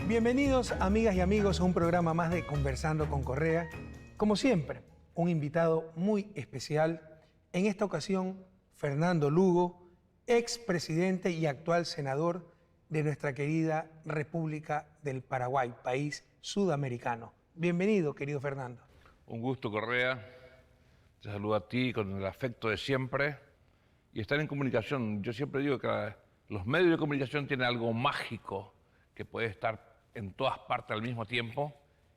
Bienvenidos, amigas y amigos, a un programa más de Conversando con Correa. Como siempre, un invitado muy especial. En esta ocasión, Fernando Lugo, expresidente y actual senador de nuestra querida República del Paraguay, país sudamericano. Bienvenido, querido Fernando. Un gusto, Correa. Te saludo a ti con el afecto de siempre. Y estar en comunicación. Yo siempre digo que los medios de comunicación tienen algo mágico que puede estar en todas partes al mismo tiempo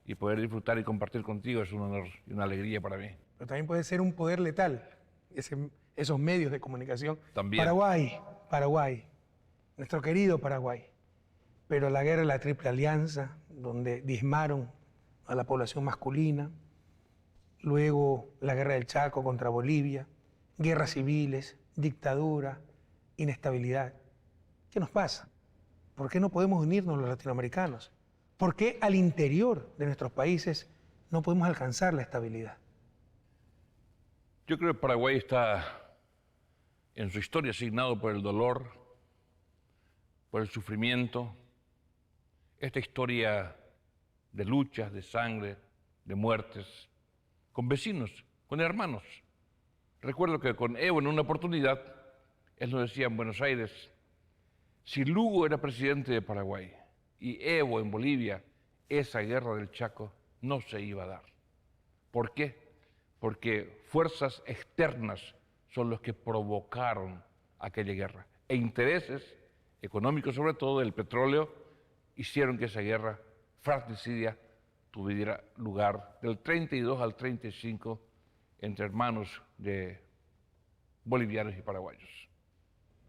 y poder disfrutar y compartir contigo es un honor y una alegría para mí. Pero también puede ser un poder letal, esos medios de comunicación. También. Paraguay, nuestro querido Paraguay. Pero la guerra de la Triple Alianza, donde diezmaron a la población masculina, luego la guerra del Chaco contra Bolivia, guerras civiles, dictadura, inestabilidad. ¿Qué nos pasa? ¿Por qué no podemos unirnos los latinoamericanos? ¿Por qué al interior de nuestros países no podemos alcanzar la estabilidad? Yo creo que Paraguay está en su historia asignado por el dolor, por el sufrimiento, esta historia de luchas, de sangre, de muertes, con vecinos, con hermanos. Recuerdo que con Evo en una oportunidad, él nos decía en Buenos Aires, si Lugo era presidente de Paraguay y Evo en Bolivia, esa guerra del Chaco no se iba a dar. ¿Por qué? Porque fuerzas externas son los que provocaron aquella guerra. E intereses económicos, sobre todo del petróleo, hicieron que esa guerra fratricidia tuviera lugar del 32 al 35 entre hermanos de bolivianos y paraguayos.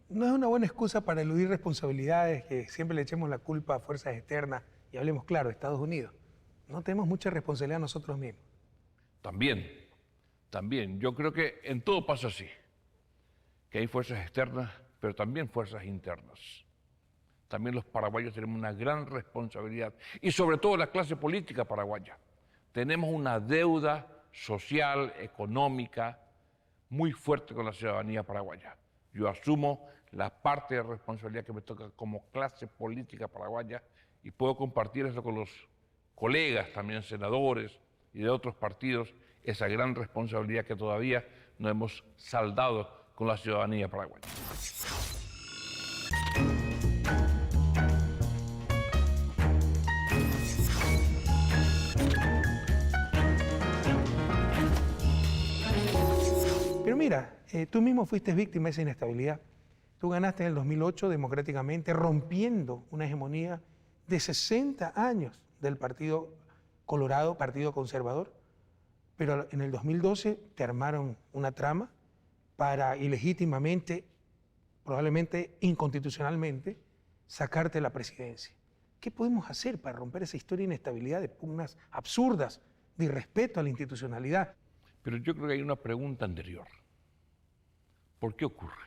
No es una buena excusa para eludir responsabilidades, que siempre le echemos la culpa a fuerzas externas y hablemos claro, Estados Unidos. No tenemos mucha responsabilidad nosotros mismos. También. Yo creo que en todo pasa así, que hay fuerzas externas, pero también fuerzas internas. También los paraguayos tenemos una gran responsabilidad, y sobre todo la clase política paraguaya. Tenemos una deuda social, económica, muy fuerte con la ciudadanía paraguaya. Yo asumo la parte de responsabilidad que me toca como clase política paraguaya y puedo compartir eso con los colegas, también senadores y de otros partidos, esa gran responsabilidad que todavía no hemos saldado con la ciudadanía paraguaya. Pero mira, tú mismo fuiste víctima de esa inestabilidad. Tú ganaste en el 2008 democráticamente, rompiendo una hegemonía de 60 años del Partido Colorado, Partido Conservador. Pero en el 2012 te armaron una trama para ilegítimamente, probablemente inconstitucionalmente, sacarte la presidencia. ¿Qué podemos hacer para romper esa historia de inestabilidad, de pugnas absurdas, de irrespeto a la institucionalidad? Pero yo creo que hay una pregunta anterior. ¿Por qué ocurre?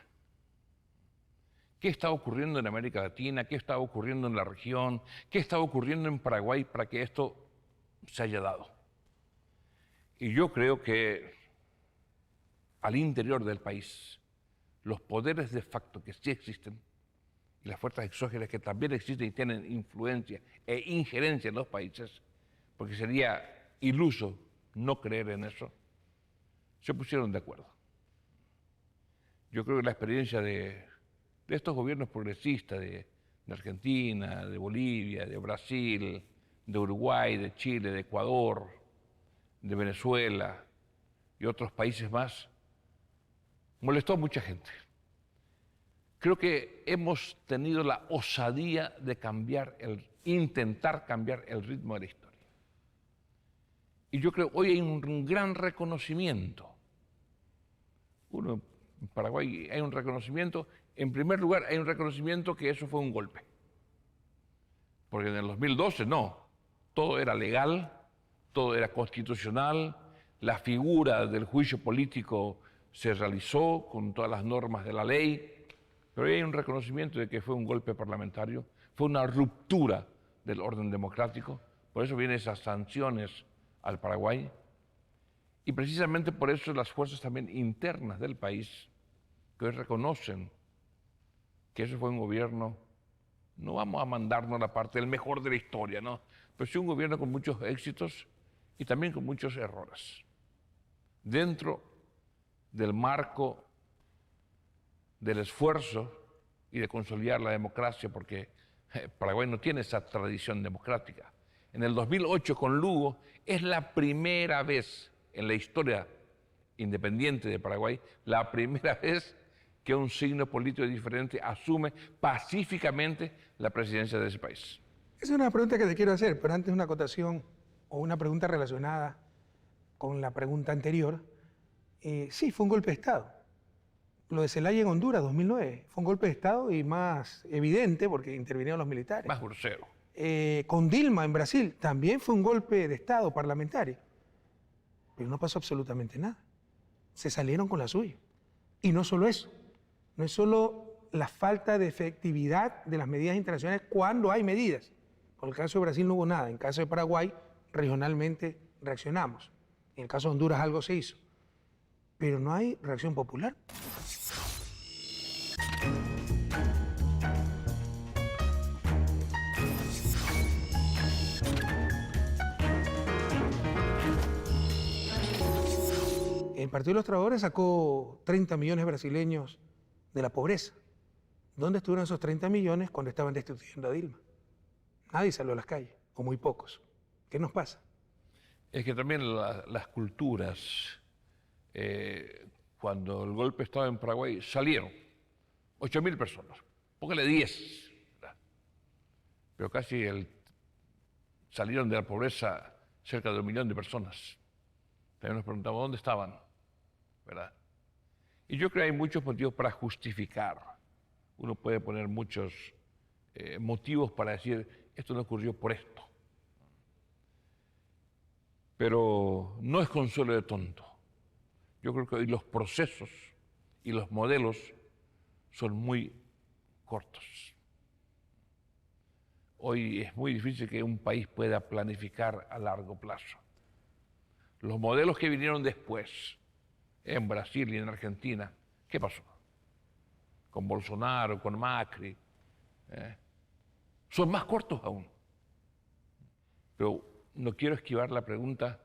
¿Qué está ocurriendo en América Latina? ¿Qué está ocurriendo en la región? ¿Qué está ocurriendo en Paraguay para que esto se haya dado? Y yo creo que al interior del país, los poderes de facto que sí existen y las fuerzas exógenas que también existen y tienen influencia e injerencia en los países, porque sería iluso no creer en eso, se pusieron de acuerdo. Yo creo que la experiencia de estos gobiernos progresistas de Argentina, de Bolivia, de Brasil, de Uruguay, de Chile, de Ecuador, de Venezuela y otros países más, molestó a mucha gente. Creo que hemos tenido la osadía de intentar cambiar el ritmo de la historia. Y yo creo que hoy hay un gran reconocimiento. En Paraguay hay un reconocimiento, en primer lugar hay un reconocimiento que eso fue un golpe. Porque en el 2012 no, todo era legal, todo era constitucional, la figura del juicio político se realizó con todas las normas de la ley, pero hoy hay un reconocimiento de que fue un golpe parlamentario, fue una ruptura del orden democrático, por eso vienen esas sanciones al Paraguay, y precisamente por eso las fuerzas también internas del país, que hoy reconocen que eso fue un gobierno no vamos a mandarnos la parte del mejor de la historia, ¿no? Pero sí un gobierno con muchos éxitos y también con muchos errores. Dentro del marco del esfuerzo y de consolidar la democracia, porque Paraguay no tiene esa tradición democrática. En el 2008 con Lugo es la primera vez en la historia independiente de Paraguay, la primera vez que un signo político diferente asume pacíficamente la presidencia de ese país. Es una pregunta que te quiero hacer, pero antes una acotación o una pregunta relacionada con la pregunta anterior. Sí, fue un golpe de Estado. Lo de Zelaya en Honduras, 2009, fue un golpe de Estado y más evidente porque intervinieron los militares. Más grosero. Con Dilma en Brasil también fue un golpe de Estado parlamentario, pero no pasó absolutamente nada. Se salieron con la suya. Y no solo eso, no es solo la falta de efectividad de las medidas internacionales cuando hay medidas. Por el caso de Brasil no hubo nada, en el caso de Paraguay regionalmente reaccionamos, en el caso de Honduras algo se hizo, pero no hay reacción popular. El Partido de los Trabajadores sacó 30 millones brasileños de la pobreza. ¿Dónde estuvieron esos 30 millones cuando estaban destituyendo a Dilma? Nadie salió a las calles, o muy pocos. ¿Qué nos pasa? Es que también las culturas, cuando el golpe estaba en Paraguay, salieron 8.000 personas, póngale 10, ¿verdad? Pero casi salieron de la pobreza cerca de 1 millón de personas. También nos preguntamos dónde estaban, ¿verdad? Y yo creo que hay muchos motivos para justificar. Uno puede poner muchos motivos para decir, esto no ocurrió por esto. Pero no es consuelo de tonto. Yo creo que hoy los procesos y los modelos son muy cortos. Hoy es muy difícil que un país pueda planificar a largo plazo. Los modelos que vinieron después, en Brasil y en Argentina, ¿qué pasó? Con Bolsonaro, con Macri, son más cortos aún. Pero no quiero esquivar la pregunta,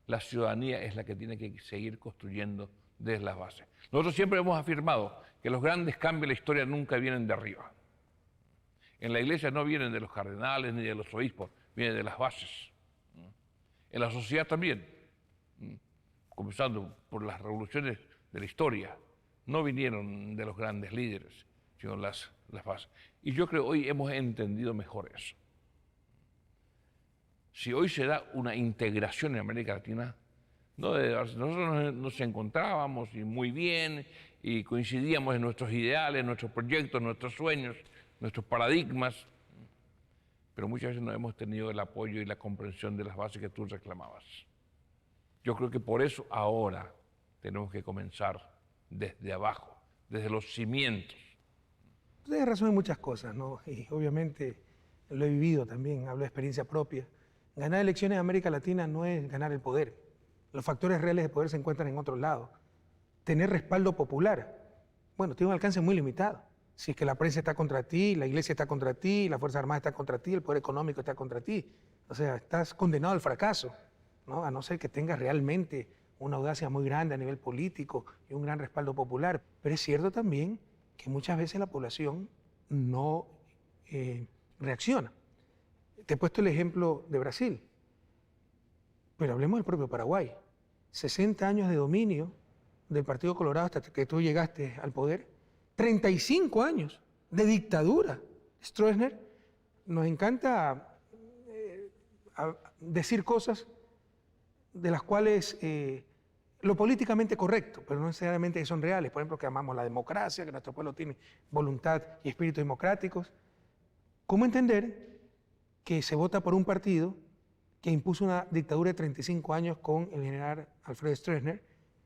la ciudadanía es la que tiene que seguir construyendo desde las bases. Nosotros siempre hemos afirmado que los grandes cambios de la historia nunca vienen de arriba. En la iglesia no vienen de los cardenales ni de los obispos, vienen de las bases. En la sociedad también, comenzando por las revoluciones de la historia, no vinieron de los grandes líderes, sino las bases. Y yo creo que hoy hemos entendido mejor eso. Si hoy se da una integración en América Latina, nosotros nos encontrábamos y muy bien y coincidíamos en nuestros ideales, nuestros proyectos, nuestros sueños, nuestros paradigmas, pero muchas veces no hemos tenido el apoyo y la comprensión de las bases que tú reclamabas. Yo creo que por eso ahora tenemos que comenzar desde abajo, desde los cimientos. Tienes razón en muchas cosas, ¿no? Y obviamente lo he vivido también, hablo de experiencia propia. Ganar elecciones en América Latina no es ganar el poder. Los factores reales de poder se encuentran en otros lados. Tener respaldo popular, bueno, tiene un alcance muy limitado. Si es que la prensa está contra ti, la iglesia está contra ti, la Fuerza Armada está contra ti, el poder económico está contra ti. O sea, estás condenado al fracaso, ¿no? A no ser que tengas realmente una audacia muy grande a nivel político y un gran respaldo popular. Pero es cierto también que muchas veces la población no reacciona. Te he puesto el ejemplo de Brasil, pero hablemos del propio Paraguay. 60 años de dominio del Partido Colorado hasta que tú llegaste al poder, 35 años de dictadura. Stroessner, nos encanta decir cosas de las cuales lo políticamente correcto, pero no necesariamente son reales. Por ejemplo, que amamos la democracia, que nuestro pueblo tiene voluntad y espíritu democráticos. ¿Cómo entender que se vota por un partido que impuso una dictadura de 35 años con el general Alfredo Stroessner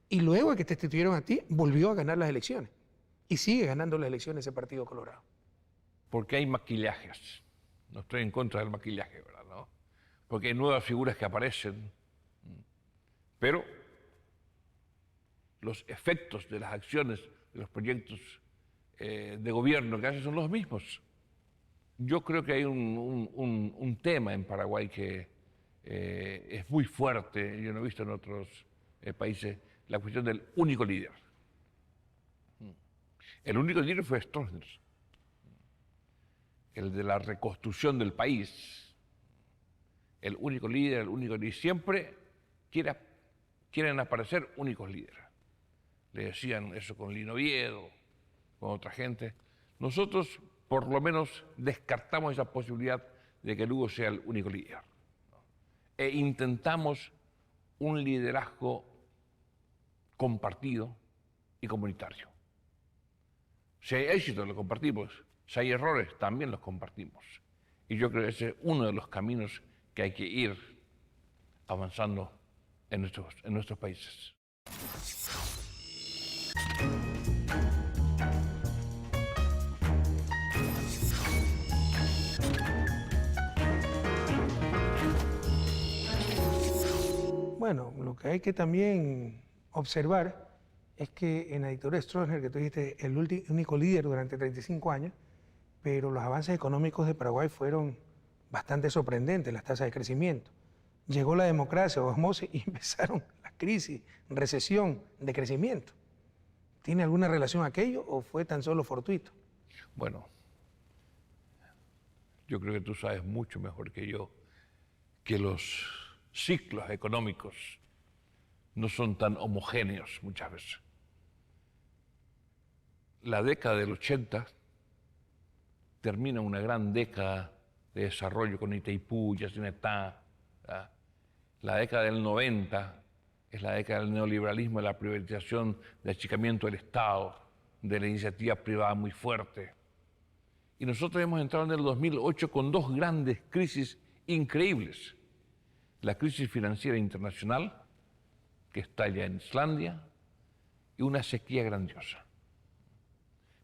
y luego de que te destituyeron a ti, volvió a ganar las elecciones y sigue ganando las elecciones ese Partido Colorado? Porque hay maquillajes. No estoy en contra del maquillaje, ¿verdad? ¿No? Porque hay nuevas figuras que aparecen, pero los efectos de las acciones, de los proyectos de gobierno que hacen son los mismos. Yo creo que hay un tema en Paraguay que es muy fuerte, yo no he visto en otros países, la cuestión del único líder. El único líder fue Stroessner, el de la reconstrucción del país. El único líder, siempre quieren aparecer únicos líderes. Le decían eso con Lino Oviedo, con otra gente. Nosotros, por lo menos, descartamos esa posibilidad de que Lugo sea el único líder. E intentamos un liderazgo compartido y comunitario. Si hay éxito, lo compartimos. Si hay errores, también los compartimos. Y yo creo que ese es uno de los caminos que hay que ir avanzando en nuestros países. Bueno, lo que hay que también observar es que en la dictadura de Stroessner, que tú dijiste, el único líder durante 35 años, pero los avances económicos de Paraguay fueron bastante sorprendentes, las tasas de crecimiento. Llegó la democracia, osmosis, y empezaron las crisis, recesión, decrecimiento. ¿Tiene alguna relación aquello o fue tan solo fortuito? Bueno, yo creo que tú sabes mucho mejor que yo que los ciclos económicos no son tan homogéneos muchas veces. La década del 80 termina una gran década de desarrollo con Itaipú, Yacinetá. La década del 90 es la década del neoliberalismo, de la privatización, del achicamiento del Estado, de la iniciativa privada muy fuerte. Y nosotros hemos entrado en el 2008 con dos grandes crisis increíbles. La crisis financiera internacional, que estalla en Islandia, y una sequía grandiosa.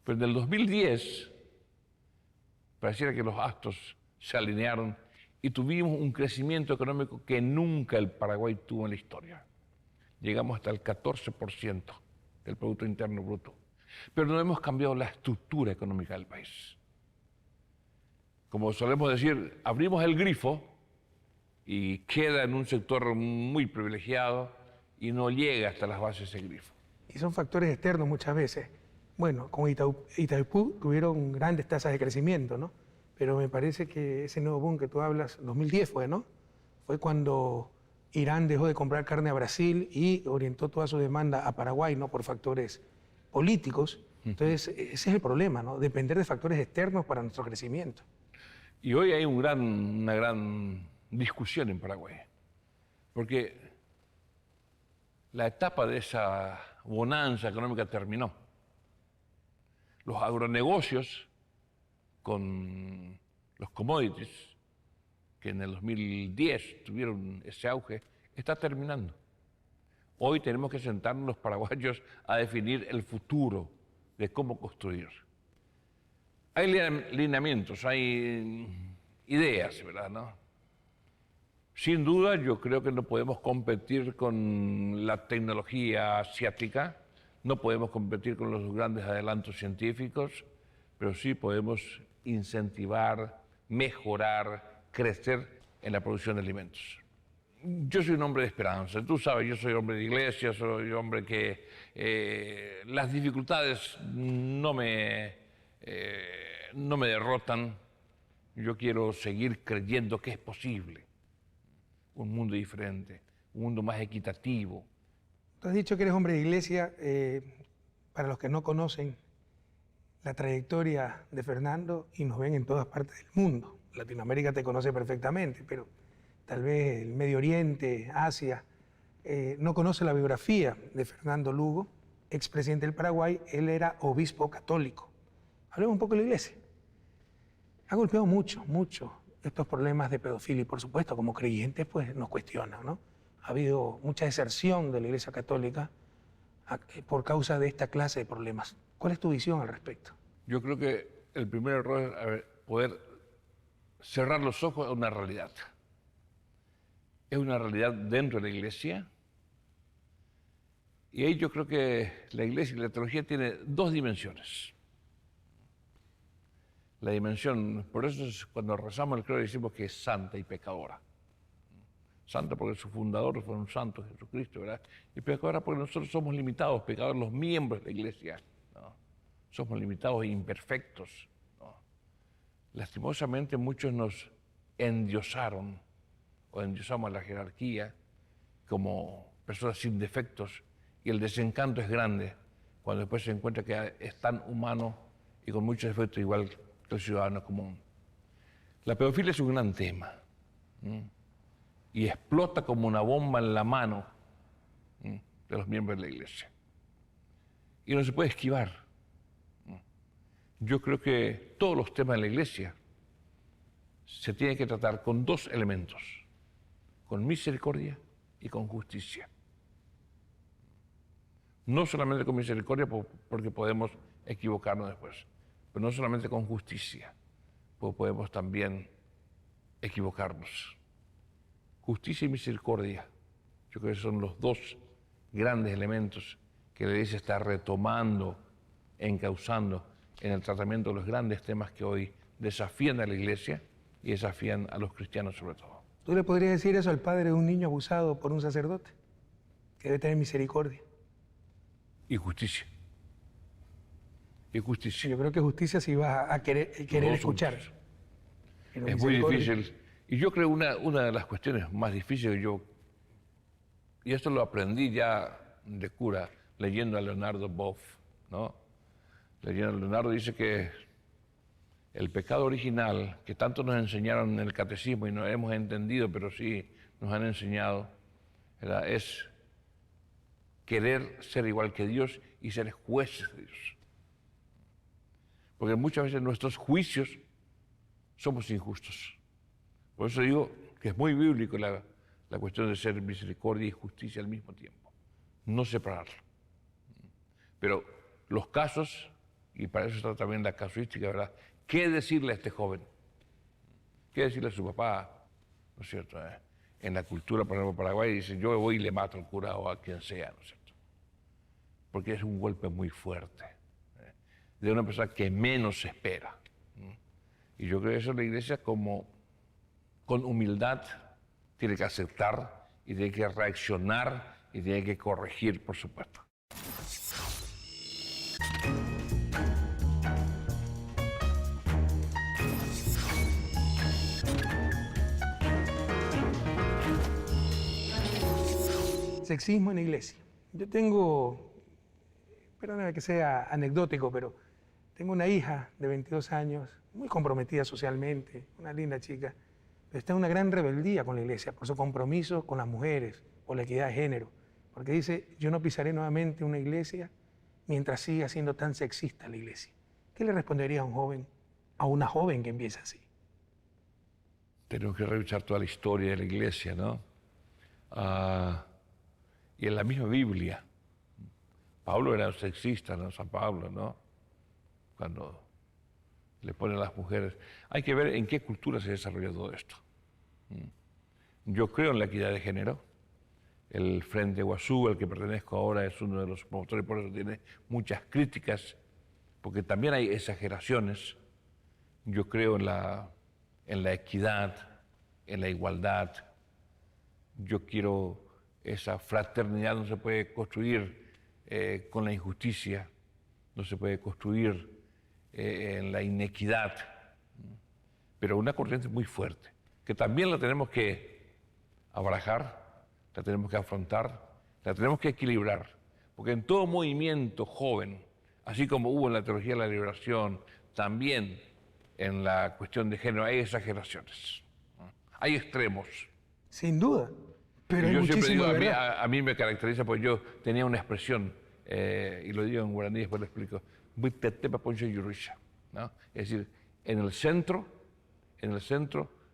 Pero en el 2010 pareciera que los astros se alinearon y tuvimos un crecimiento económico que nunca el Paraguay tuvo en la historia. Llegamos hasta el 14% del Producto Interno Bruto. Pero no hemos cambiado la estructura económica del país. Como solemos decir, abrimos el grifo y queda en un sector muy privilegiado y no llega hasta las bases ese grifo. Y son factores externos muchas veces. Bueno, con Itaipú tuvieron grandes tasas de crecimiento, ¿no? Pero me parece que ese nuevo boom que tú hablas, 2010 fue, ¿no? Fue cuando Irán dejó de comprar carne a Brasil y orientó toda su demanda a Paraguay, ¿no? Por factores políticos. Entonces, ese es el problema, ¿no? Depender de factores externos para nuestro crecimiento. Y hoy hay una gran discusión en Paraguay, porque la etapa de esa bonanza económica terminó. Los agronegocios con los commodities, que en el 2010 tuvieron ese auge, está terminando. Hoy tenemos que sentarnos los paraguayos a definir el futuro de cómo construir. Hay lineamientos, hay ideas, ¿verdad? ¿No? Sin duda, yo creo que no podemos competir con la tecnología asiática, no podemos competir con los grandes adelantos científicos, pero sí podemos incentivar, mejorar, crecer en la producción de alimentos. Yo soy un hombre de esperanza, tú sabes, yo soy hombre de iglesia, soy hombre que las dificultades no me derrotan. Yo quiero seguir creyendo que es posible un mundo diferente, un mundo más equitativo. Tú has dicho que eres hombre de iglesia. Para los que no conocen la trayectoria de Fernando y nos ven en todas partes del mundo, Latinoamérica te conoce perfectamente, pero tal vez el Medio Oriente, Asia, no conoce la biografía de Fernando Lugo, expresidente del Paraguay. Él era obispo católico. Hablemos un poco de la iglesia. Ha golpeado mucho estos problemas de pedofilia y, por supuesto, como creyentes, pues nos cuestionan, ¿no? Ha habido mucha deserción de la Iglesia Católica por causa de esta clase de problemas. ¿Cuál es tu visión al respecto? Yo creo que el primer error es poder cerrar los ojos a una realidad. Es una realidad dentro de la Iglesia. Y ahí yo creo que la Iglesia y la teología tienen dos dimensiones. la dimensión. Por eso cuando rezamos el credo decimos que es santa y pecadora. Santa porque su fundador fue un santo, Jesucristo, ¿verdad? Y pecadora porque nosotros somos limitados, pecadores los miembros de la iglesia, ¿no? Somos limitados e imperfectos, ¿no? Lastimosamente muchos nos endiosaron o endiosamos a la jerarquía como personas sin defectos y el desencanto es grande cuando después se encuentra que es tan humano y con muchos defectos igual que el ciudadano común. La pedofilia es un gran tema. Y explota como una bomba en la mano de los miembros de la iglesia. Y no se puede esquivar. Yo creo que todos los temas de la iglesia se tienen que tratar con dos elementos, con misericordia y con justicia. No solamente con misericordia porque podemos equivocarnos después, pero no solamente con justicia, porque podemos también equivocarnos. Justicia y misericordia, yo creo que son los dos grandes elementos que la Iglesia está retomando, encauzando en el tratamiento de los grandes temas que hoy desafían a la Iglesia y desafían a los cristianos sobre todo. ¿Tú le podrías decir eso al padre de un niño abusado por un sacerdote? Que debe tener misericordia. Y justicia. Y justicia. Yo creo que justicia sí va a querer escuchar. Pero es muy misericordia. difícil. Y yo creo una de las cuestiones más difíciles y esto lo aprendí ya de cura, leyendo a Leonardo Boff, ¿no? Leyendo a Leonardo dice que el pecado original, que tanto nos enseñaron en el catecismo y no hemos entendido, pero sí nos han enseñado, ¿verdad? Es querer ser igual que Dios y ser jueces de Dios. Porque muchas veces nuestros juicios somos injustos. Por eso digo que es muy bíblico la cuestión de ser misericordia y justicia al mismo tiempo. No separarlo. Pero los casos, y para eso está también la casuística, ¿verdad? ¿Qué decirle a este joven? ¿Qué decirle a su papá? ¿No es cierto? En la cultura, por ejemplo, Paraguay, dice, yo voy y le mato al cura o a quien sea, ¿no es cierto? Porque es un golpe muy fuerte, de una persona que menos se espera. Y yo creo que eso la Iglesia como con humildad tiene que aceptar y tiene que reaccionar y tiene que corregir, por supuesto. Sexismo en la iglesia. Yo tengo, perdóname que sea anecdótico, pero tengo una hija de 22 años, muy comprometida socialmente, una linda chica, pero está en una gran rebeldía con la iglesia por su compromiso con las mujeres, por la equidad de género, porque dice, yo no pisaré nuevamente una iglesia mientras siga siendo tan sexista la iglesia. ¿Qué le respondería a un joven, a una joven que empieza así? Tenemos que revisar toda la historia de la iglesia, ¿no? Y en la misma Biblia, Pablo era sexista, ¿no? San Pablo, ¿no? Cuando le ponen a las mujeres. Hay que ver en qué cultura se desarrolla todo esto. Yo creo en la equidad de género. El Frente Guazú, al que pertenezco ahora, es uno de los promotores, por eso tiene muchas críticas, porque también hay exageraciones. Yo creo en la equidad, en la igualdad. Yo quiero esa fraternidad, no se puede construir con la injusticia, no se puede construir en la inequidad, pero una corriente muy fuerte, que también la tenemos que abarajar, la tenemos que afrontar, la tenemos que equilibrar, porque en todo movimiento joven, así como hubo en la teología de la liberación, también en la cuestión de género hay exageraciones, hay extremos. Sin duda, pero hay yo siempre muchísimo digo, de verdad. a mí me caracteriza porque yo tenía una expresión, y lo digo en guaraní, después lo explico, ¿no? Es decir, en el centro,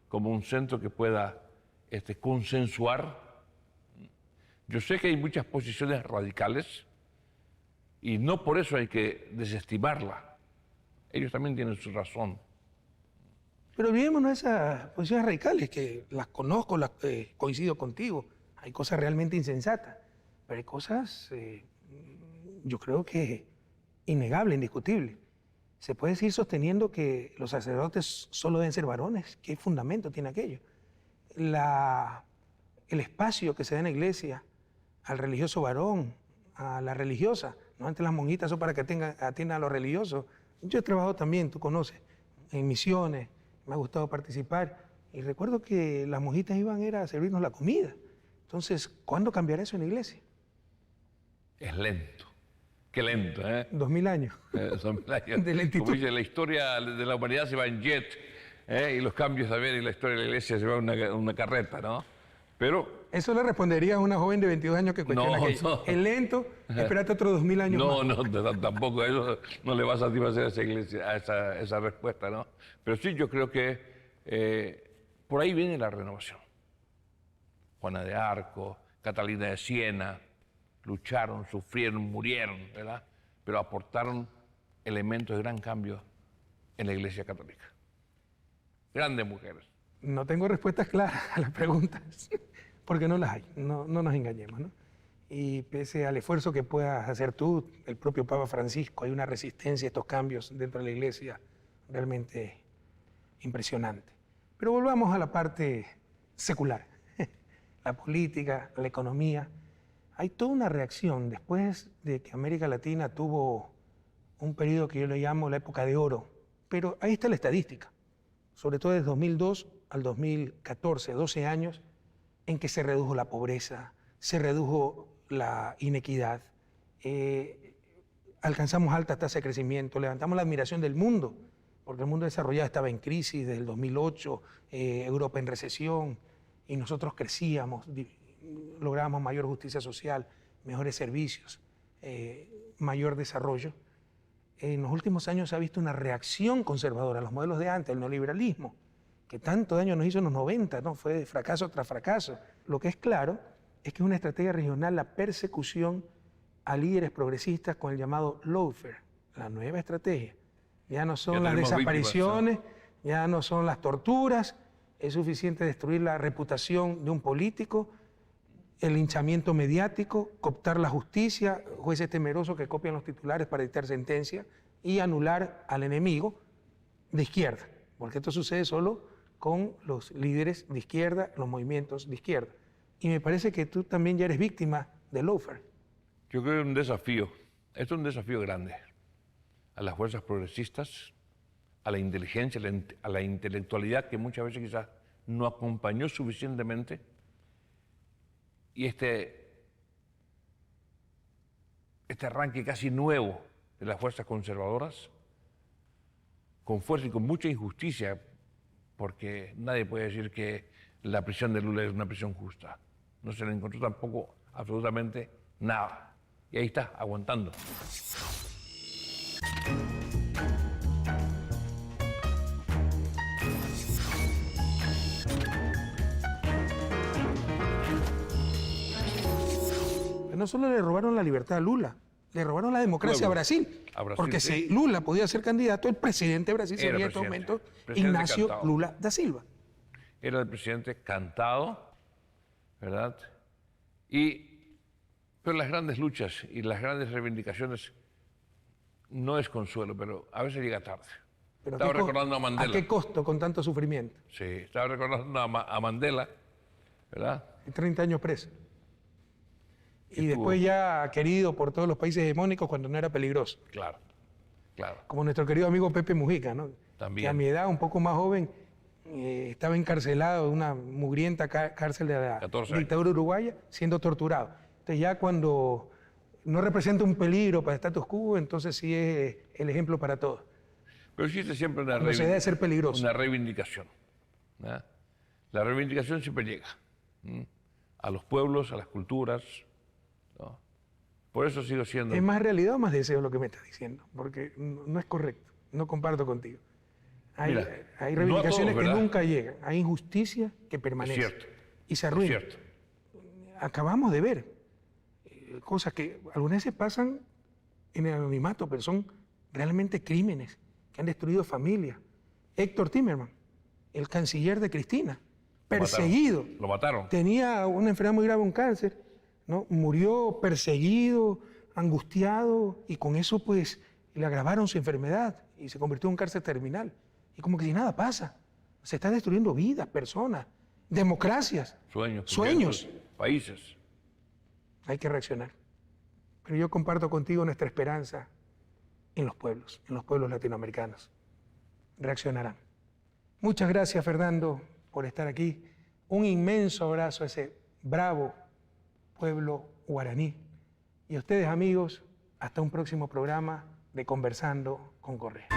como un centro que pueda consensuar. Yo sé que hay muchas posiciones radicales y no por eso hay que desestimarla. Ellos también tienen su razón. Pero olvidémonos de esas posiciones radicales, que las conozco, coincido contigo. Hay cosas realmente insensatas, pero hay cosas, yo creo que innegables, indiscutibles. ¿Se puede seguir sosteniendo que los sacerdotes solo deben ser varones? ¿Qué fundamento tiene aquello? El espacio que se da en la iglesia al religioso varón, a la religiosa, no antes las monjitas son para que atiendan a los religiosos. Yo he trabajado también, tú conoces, en misiones, me ha gustado participar y recuerdo que las monjitas iban a servirnos la comida. Entonces, ¿cuándo cambiará eso en la iglesia? Es lento. Qué lento, ¿eh? 2000 años. 2000 años. De lentitud. Como dice, la historia de la humanidad se va en jet, ¿eh? Y los cambios también, y la historia de la iglesia se va en una carreta, ¿no? Pero... Eso le respondería a una joven de 22 años que cuestiona aquello. No. Es lento, espérate otros 2000 años más. No, tampoco eso no le va a satisfacer a esa iglesia, a esa respuesta, ¿no? Pero sí, yo creo que por ahí viene la renovación. Juana de Arco, Catalina de Siena, lucharon, sufrieron, murieron, ¿verdad? Pero aportaron elementos de gran cambio en la Iglesia Católica. Grandes mujeres. No tengo respuestas claras a las preguntas, porque no las hay, no nos engañemos, ¿no? Y pese al esfuerzo que puedas hacer tú, el propio Papa Francisco, hay una resistencia a estos cambios dentro de la Iglesia realmente impresionante. Pero volvamos a la parte secular, la política, la economía. Hay toda una reacción después de que América Latina tuvo un periodo que yo le llamo la época de oro, pero ahí está la estadística, sobre todo desde 2002 al 2014, 12 años, en que se redujo la pobreza, se redujo la inequidad, alcanzamos alta tasa de crecimiento, levantamos la admiración del mundo, porque el mundo desarrollado estaba en crisis desde el 2008, Europa en recesión, y nosotros crecíamos, lográbamos mayor justicia social, mejores servicios, mayor desarrollo. En los últimos años se ha visto una reacción conservadora a los modelos de antes, el neoliberalismo, que tanto daño nos hizo en los 90, ¿no? Fue fracaso tras fracaso. Lo que es claro es que es una estrategia regional la persecución a líderes progresistas con el llamado lawfare, la nueva estrategia. Ya no son las desapariciones, ya no son las torturas, es suficiente destruir la reputación de un político, el linchamiento mediático, cooptar la justicia, jueces temerosos que copian los titulares para dictar sentencia y anular al enemigo de izquierda, porque esto sucede solo con los líderes de izquierda, los movimientos de izquierda. Y me parece que tú también ya eres víctima del lawfare. Yo creo que es un desafío, esto es un desafío grande a las fuerzas progresistas, a la inteligencia, a la intelectualidad que muchas veces quizás no acompañó suficientemente. Y este arranque casi nuevo de las fuerzas conservadoras, con fuerza y con mucha injusticia, porque nadie puede decir que la prisión de Lula es una prisión justa. No se le encontró tampoco absolutamente nada. Y ahí está, aguantando. No solo le robaron la libertad a Lula, le robaron la democracia a Brasil. Porque sí. si Lula podía ser candidato, el presidente de Brasil sería en este momento Ignacio cantado. Lula da Silva. Era el presidente cantado, ¿verdad? Pero las grandes luchas y las grandes reivindicaciones no es consuelo, pero a veces llega tarde. Pero estaba recordando a Mandela. ¿A qué costo con tanto sufrimiento? Sí, estaba recordando a Mandela, ¿verdad? 30 años preso. Y después ya querido por todos los países hegemónicos cuando no era peligroso. Claro, claro. Como nuestro querido amigo Pepe Mujica, ¿no? También. Que a mi edad, un poco más joven, estaba encarcelado en una mugrienta cárcel de la dictadura uruguaya, siendo torturado. Entonces ya cuando no representa un peligro para el status quo, entonces sí es el ejemplo para todos. Pero existe siempre una se debe ser peligroso. Una reivindicación. ¿No? La reivindicación siempre llega. A los pueblos, a las culturas. ¿No? Por eso sigo siendo... ¿Es más realidad o más deseo lo que me estás diciendo? Porque no es correcto. No comparto contigo. Hay reivindicaciones que nunca llegan. Hay injusticia que permanece. Es cierto. Y se arruina. Es cierto. Acabamos de ver cosas que algunas veces pasan en el anonimato, pero son realmente crímenes que han destruido familias. Héctor Timerman, el canciller de Cristina, perseguido. Lo mataron. Tenía una enfermedad muy grave, un cáncer, ¿no? Murió perseguido, angustiado, y con eso pues le agravaron su enfermedad y se convirtió en un cárcel terminal. Y como que si nada pasa. Se están destruyendo vidas, personas, democracias, Sueños. sueños. Proyectos, países. Hay que reaccionar. Pero yo comparto contigo nuestra esperanza en los pueblos latinoamericanos. Reaccionarán. Muchas gracias, Fernando, por estar aquí. Un inmenso abrazo a ese bravo pueblo guaraní. Y a ustedes, amigos, hasta un próximo programa de Conversando con Correa.